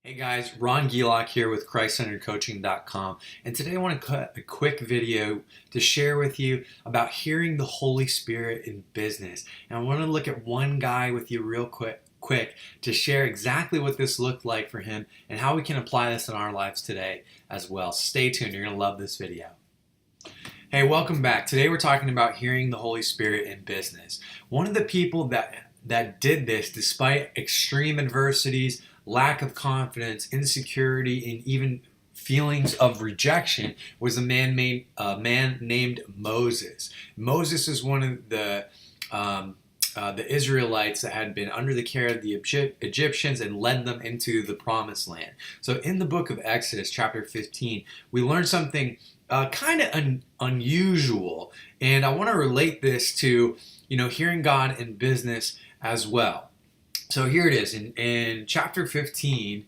Hey guys, Ron Gielok here with ChristCenteredCoaching.com, and today I want to cut a quick video to share with you about hearing the Holy Spirit in business. And I want to look at one guy with you real quick to share exactly what this looked like for him and how we can apply this in our lives today as well. Stay tuned, you're going to love this video. Hey, welcome back. Today we're talking about hearing the Holy Spirit in business. One of the people that did this despite extreme adversities, lack of confidence, insecurity, and even feelings of rejection was a man named Moses. Moses is one of the Israelites that had been under the care of the Egyptians and led them into the promised land. So in the book of Exodus, chapter 15, we learn something kind of unusual, and I want to relate this to hearing God in business as well. So here it is in chapter 15,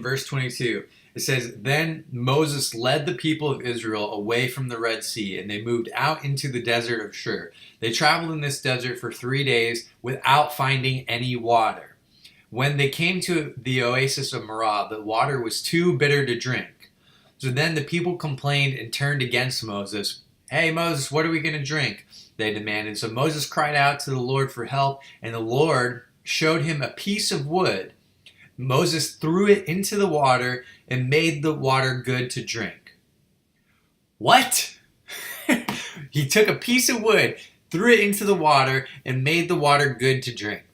verse 22. It says, "Then Moses led the people of Israel away from the Red Sea, and they moved out into the desert of Shur. They traveled in this desert for 3 days without finding any water. When they came to the oasis of Marah, the water was too bitter to drink. So then the people complained and turned against Moses. 'Hey Moses, what are we going to drink?' they demanded. So Moses cried out to the Lord for help, and the Lord showed him a piece of wood. Moses threw it into the water and made the water good to drink." What? He took a piece of wood, threw it into the water, and made the water good to drink.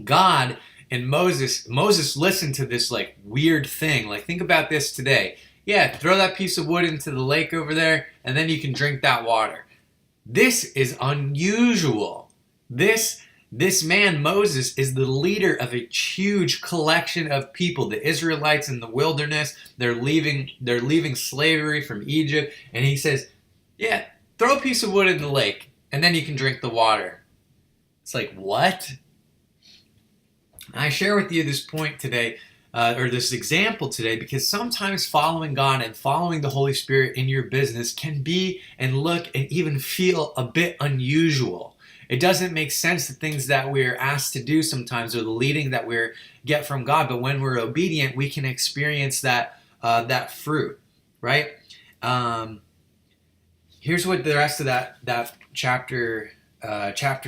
God and Moses listened to this weird thing. Think about this today. Yeah, throw that piece of wood into the lake over there, and then you can drink that water. This is unusual. This man, Moses, is the leader of a huge collection of people. The Israelites in the wilderness, they're leaving slavery from Egypt, and he says, yeah, throw a piece of wood in the lake, and then you can drink the water. It's like, what? I share with you this point today, or this example today, because sometimes following God and following the Holy Spirit in your business can be and look and even feel a bit unusual. It doesn't make sense, the things that we're asked to do sometimes, or the leading that we get from God. But when we're obedient, we can experience that fruit, right? Here's what the rest of that chapter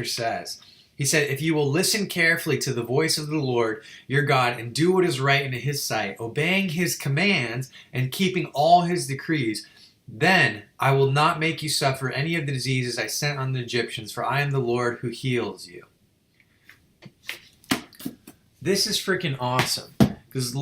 says. He said, "If you will listen carefully to the voice of the Lord your God and do what is right in his sight, obeying his commands and keeping all his decrees, then I will not make you suffer any of the diseases I sent on the Egyptians, for I am the Lord who heals you." This is freaking awesome, because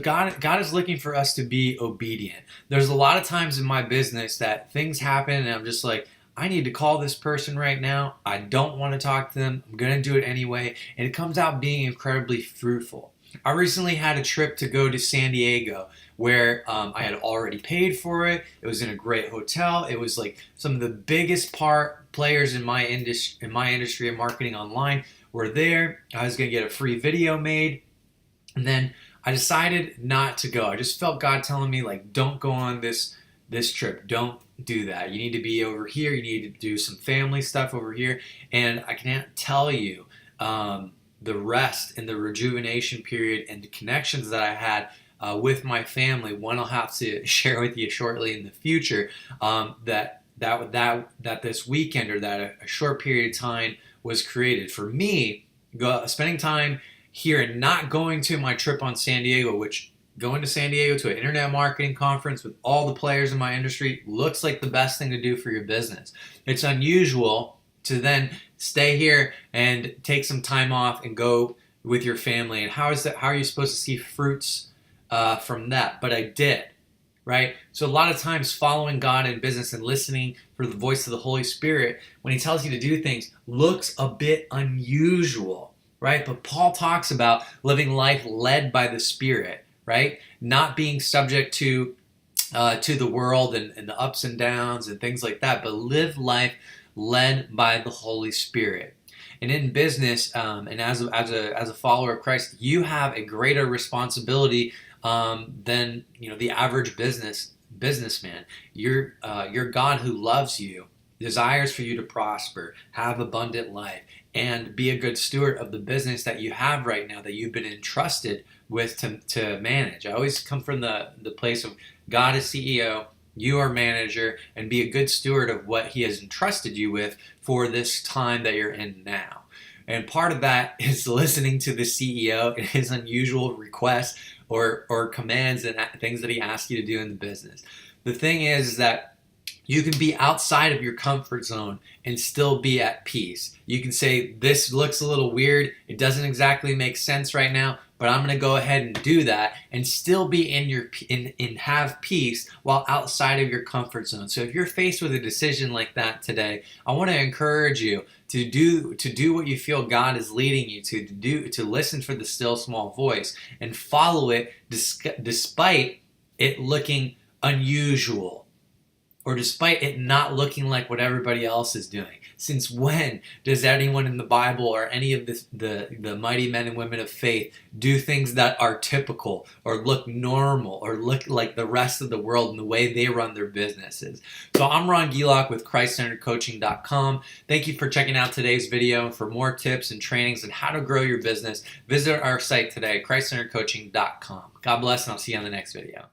God is looking for us to be obedient. There's a lot of times in my business that things happen and I'm just like, I need to call this person right now. I don't want to talk to them. I'm going to do it anyway. And it comes out being incredibly fruitful. I recently had a trip to go to San Diego where I had already paid for it. It was in a great hotel. It was like some of the biggest players in my industry of marketing online were there. I was going to get a free video made. And then I decided not to go. I just felt God telling me, don't go on this trip. Don't do that. You need to be over here. You need to do some family stuff over here. And I can't tell you the rest and the rejuvenation period and the connections that I had with my family. One I'll have to share with you shortly in the future. That this weekend, or that a short period of time was created for me. Spending time here and not going to my trip on San Diego, which going to San Diego to an internet marketing conference with all the players in my industry looks like the best thing to do for your business. It's unusual to then stay here and take some time off and go with your family. And how are you supposed to see fruits from that? But I did, right? So a lot of times following God in business and listening for the voice of the Holy Spirit, when he tells you to do things, looks a bit unusual, right? But Paul talks about living life led by the Spirit, right? Not being subject to the world and the ups and downs and things like that, but live life led by the Holy Spirit. And in business, and as a follower of Christ, you have a greater responsibility than the average businessman. Your God who loves you desires for you to prosper, have abundant life, and be a good steward of the business that you have right now, that you've been entrusted with to manage. I always come from the place of God is CEO, you are manager, and be a good steward of what he has entrusted you with for this time that you're in now. And part of that is listening to the CEO and his unusual requests or commands and things that he asks you to do in the business. The thing is that you can be outside of your comfort zone and still be at peace. You can say, this looks a little weird, it doesn't exactly make sense right now, but I'm going to go ahead and do that and still be in have peace while outside of your comfort zone. So if you're faced with a decision like that today, I want to encourage you to do what you feel God is leading you to listen for the still small voice and follow it despite it looking unusual, or despite it not looking like what everybody else is doing. Since when does anyone in the Bible or any of the mighty men and women of faith do things that are typical or look normal or look like the rest of the world in the way they run their businesses? So I'm Ron Gielach with ChristCenteredCoaching.com. Thank you for checking out today's video. For more tips and trainings on how to grow your business, visit our site today, ChristCenteredCoaching.com. God bless, and I'll see you on the next video.